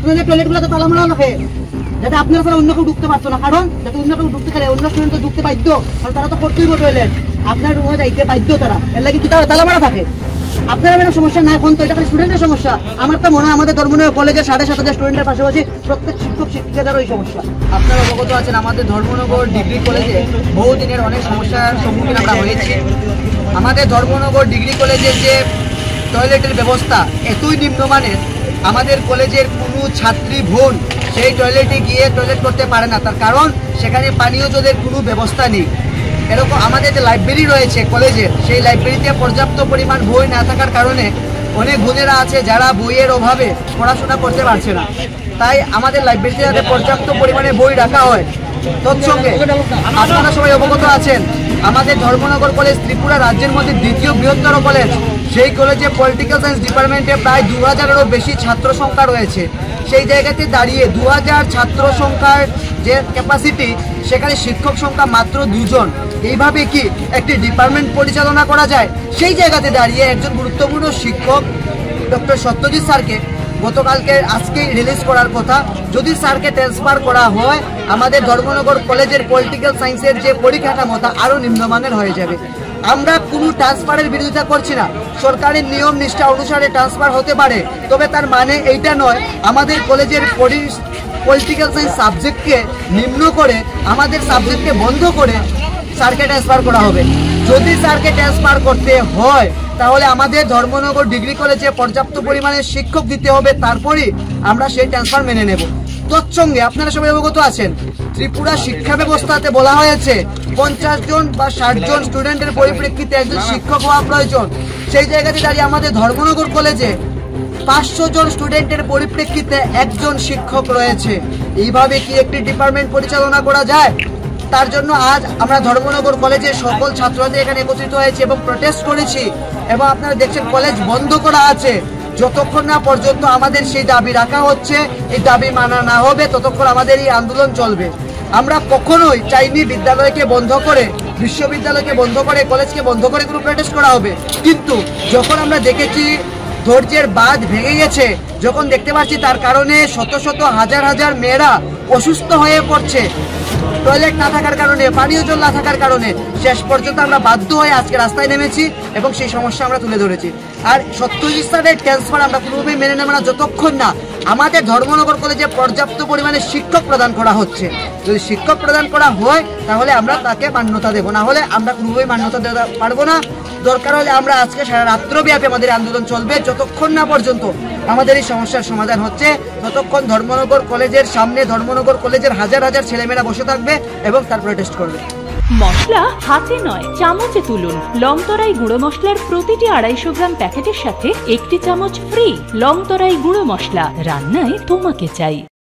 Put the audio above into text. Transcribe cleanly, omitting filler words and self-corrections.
আপনাদের টয়লেটগুলোতে তালা মারা রাখে, যাতে আপনারা ছাড়া অন্য কেউ ঢুকতে পারতো না। কারণ যাতে অন্য কেউ ঢুকতে পারে, অন্য স্টুডেন্ট তো ঢুকতে বাধ্য, কারণ তারা তো করতেই টয়লেট, আপনার রুমে যাইতে বাধ্য তারা, এর লাগে কি তারা তালা মারা থাকে। আপনারা মেয়ের সমস্যা না, এখন তো এটা খালি স্টুডেন্টের সমস্যা। আমার তো মনে হয় আমাদের ধর্মনগর কলেজের 7,500 স্টুডেন্টের পাশাপাশি প্রত্যেক শিক্ষক শিক্ষিকাদেরও এই সমস্যা। আপনারা অবগত আছেন আমাদের ধর্মনগর ডিগ্রি কলেজে বহুদিনের অনেক সমস্যার সম্মুখীন আমরা হয়েছি। আমাদের ধর্মনগর ডিগ্রি কলেজের যে টয়লেটের ব্যবস্থা এতই নিম্নমানের, আমাদের কলেজের কোনো ছাত্রী বোন সেই টয়লেটে গিয়ে টয়লেট করতে পারে না, তার কারণ সেখানে পানীয় জলের কোনো ব্যবস্থা নেই। এরকম আমাদের যে লাইব্রেরি রয়েছে কলেজের, সেই লাইব্রেরিতে পর্যাপ্ত পরিমাণ বই না থাকার কারণে অনেক বোনেরা আছে যারা বইয়ের অভাবে পড়াশোনা করতে পারছে না। তাই আমাদের লাইব্রেরিতে যাতে পর্যাপ্ত পরিমাণে বই রাখা হয়। তৎসঙ্গে আপনারা সবাই অবগত আছেন আমাদের ধর্মনগর কলেজ ত্রিপুরা রাজ্যের মধ্যে দ্বিতীয় বৃহত্তর কলেজ। সেই কলেজে পলিটিক্যাল সায়েন্স ডিপার্টমেন্টে প্রায় 2000-এরও বেশি ছাত্র সংখ্যা রয়েছে। সেই জায়গাতে দাঁড়িয়ে 2000 ছাত্র সংখ্যার যে ক্যাপাসিটি, সেখানে শিক্ষক সংখ্যা মাত্র 2 জন। এইভাবে কি একটি ডিপার্টমেন্ট পরিচালনা করা যায়? সেই জায়গাতে দাঁড়িয়ে একজন গুরুত্বপূর্ণ শিক্ষক ডক্টর সত্যজিৎ স্যারকে গতকালকে আজকে রিলিজ করার কথা। যদি স্যারকে ট্রান্সফার করা হয়, আমাদের ধর্মনগর কলেজের পলিটিক্যাল সায়েন্সের যে পরিকাঠামোটা আরও নিম্নমানের হয়ে যাবে। আমরা কোনো ট্রান্সফারের বিরোধিতা করছি না, সরকারের নিয়ম নিষ্ঠা অনুসারে ট্রান্সফার হতে পারে, তবে তার মানে এইটা নয় আমাদের কলেজের পলিটিক্যাল সায়েন্স সাবজেক্টকে নিম্ন করে, আমাদের সাবজেক্টকে বন্ধ করে স্যারকে ট্রান্সফার করা হবে। যদি স্যারকে ট্রান্সফার করতে হয় তাহলে আমাদের ধর্মনগর ডিগ্রি কলেজে পর্যাপ্ত পরিমাণে শিক্ষক দিতে হবে, তারপরেই আমরা সেই ট্রান্সফার মেনে নেব। তৎসঙ্গে আপনারা সবাই অবগত আছেন ত্রিপুরা শিক্ষা ব্যবস্থাতে বলা হয়েছে 50 জন বা 60 জন স্টুডেন্টের পরিপ্রেক্ষিতে একজন শিক্ষক হওয়া প্রয়োজন। সেই জায়গাতে দাঁড়িয়ে আমাদের ধর্মনগর কলেজে 500 জন স্টুডেন্টের পরিপ্রেক্ষিতে একজন শিক্ষক রয়েছে। এইভাবে কি একটি ডিপার্টমেন্ট পরিচালনা করা যায়? তার জন্য আজ আমরা ধর্মনগর কলেজের সকল ছাত্রদের এখানে একত্রিত হয়েছি এবং প্রটেস্ট করেছি। এবং আপনারা দেখছেন কলেজ বন্ধ করা আছে, যতক্ষণ না পর্যন্ত আমাদের সেই দাবি রাখা হচ্ছে, এই দাবি মানা না হবে, ততক্ষণ আমাদের এই আন্দোলন চলবে। আমরা কখনোই চাইনি বিদ্যালয়কে বন্ধ করে, বিশ্ববিদ্যালয়কে বন্ধ করে, কলেজকে বন্ধ করে কোনো প্রটেস্ট করা হবে। কিন্তু যখন আমরা দেখেছি ধৈর্যের বাঁধ ভেঙে গেছে, যখন দেখতে পাচ্ছি তার কারণে শত শত হাজার হাজার মেয়েরা অসুস্থ হয়ে পড়ছে, টয়লেট না থাকার কারণে, পানীয় জল না থাকার কারণে, শেষ পর্যন্ত আমরা বাধ্য হয়ে আজকে রাস্তায় নেমেছি এবং সেই সমস্যা আমরা তুলে ধরেছি। আর সত্যজিৎ স্যারের ট্রান্সফার আমরা কোনোভাবেই মেনে নেব না যতক্ষণ না আমাদের ধর্মনগর কলেজে পর্যাপ্ত পরিমাণে শিক্ষক প্রদান করা হচ্ছে। যদি শিক্ষক প্রদান করা হয় তাহলে আমরা তাকে মান্যতা দেবো, না হলে আমরা কোনোভাবেই মান্যতা দিতে পারবো না। দরকার হলে আমরা আজকে সারা রাত্রব্যাপী আমাদের আন্দোলন চলবে, যতক্ষণ না পর্যন্ত আমাদের এই সমস্যার সমাধান হচ্ছে, ততক্ষণ ধর্মনগর কলেজের সামনে ধর্মনগর কলেজের হাজার হাজার ছেলেমেয়েরা বসে থাকবে এবং তার প্রটেস্ট করবে। মশলা হাতে নয় চামচে তুলুন। লংতরাই গুঁড়ো মশলার প্রতিটি 250 গ্রাম প্যাকেটের সাথে 1টি চামচ ফ্রি। লংতরাই গুঁড়ো মশলা, রান্নায় তোমাকে চাই।